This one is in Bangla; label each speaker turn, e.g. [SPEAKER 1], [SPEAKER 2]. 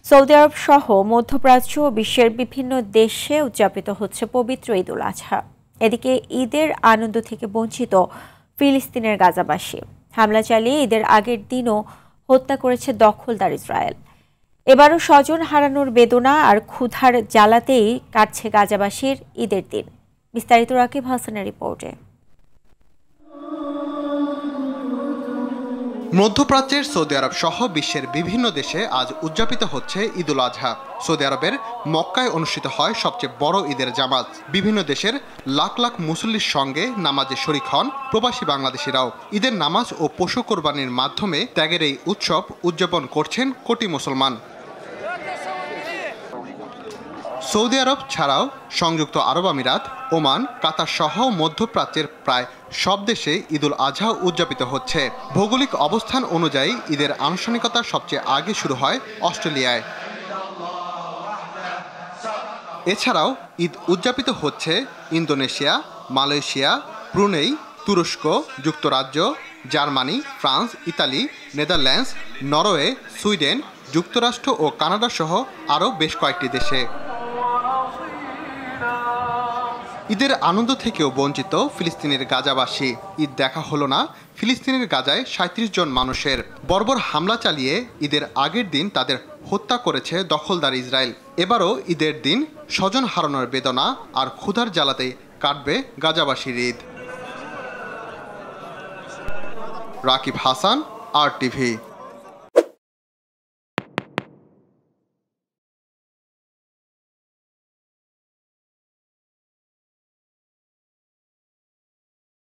[SPEAKER 1] সৌদি আরব সহ মধ্যপ্রাচ্য ও বিশ্বের বিভিন্ন দেশে উদযাপিত হচ্ছে পবিত্র ঈদ উল আজহা। এদিকে ঈদের আনন্দ থেকে বঞ্চিত ফিলিস্তিনের গাজাবাসী। হামলা চালিয়ে ঈদের আগের দিনও হত্যা করেছে দখলদার ইসরায়েল। এবারও স্বজন হারানোর বেদনা আর ক্ষুধার জ্বালাতেই কাটছে গাজাবাসীর ঈদের দিন। বিস্তারিত রাকিব হাসানের রিপোর্টে।
[SPEAKER 2] মধ্যপ্রাচ্যের সৌদি আরব সহ বিশ্বের বিভিন্ন দেশে আজ উদযাপিত হচ্ছে ঈদ উল আজহা। সৌদি আরবের মক্কায় অনুষ্ঠিত হয় সবচেয়ে বড় ঈদের জামাত। বিভিন্ন দেশের লাখ লাখ মুসল্লির সঙ্গে নামাজে শরিক হন প্রবাসী বাংলাদেশিরাও। ঈদের নামাজ ও পশু কোরবানির মাধ্যমে ত্যাগের এই উৎসব উদযাপন করছেন কোটি মুসলমান। সৌদি আরব ছাড়াও সংযুক্ত আরব আমিরাত, ওমান, কাতার সহ মধ্যপ্রাচ্যের প্রায় সব দেশে ঈদ উল আজহা উদযাপিত হচ্ছে। ভৌগোলিক অবস্থান অনুযায়ী ঈদের আনুষ্ঠানিকতা সবচেয়ে আগে শুরু হয় অস্ট্রেলিয়ায়। এছাড়াও ঈদ উদযাপিত হচ্ছে ইন্দোনেশিয়া, মালয়েশিয়া, ব্রুনেই, তুরস্ক, যুক্তরাজ্য, Germany, France, Italy, Netherlands, Norway, Sweden, যুক্তরাষ্ট্র ও কানাডা সহ আরও বেশ কয়েকটি দেশে। ঈদের আনন্দ থেকেও বঞ্চিত ফিলিস্তিনের গাজাবাসী। ঈদ দেখা হলো না ফিলিস্তিনের গাজায় ৩৭ জন মানুষের। বর্বর হামলা চালিয়ে ঈদের আগের দিন তাদের হত্যা করেছে দখলদার ইসরায়েল। এবারও ঈদের দিন স্বজন হারানোর বেদনা আর ক্ষুধার জ্বালাতেই কাটবে গাজাবাসীর ঈদ। রাকিব হাসান, RTV।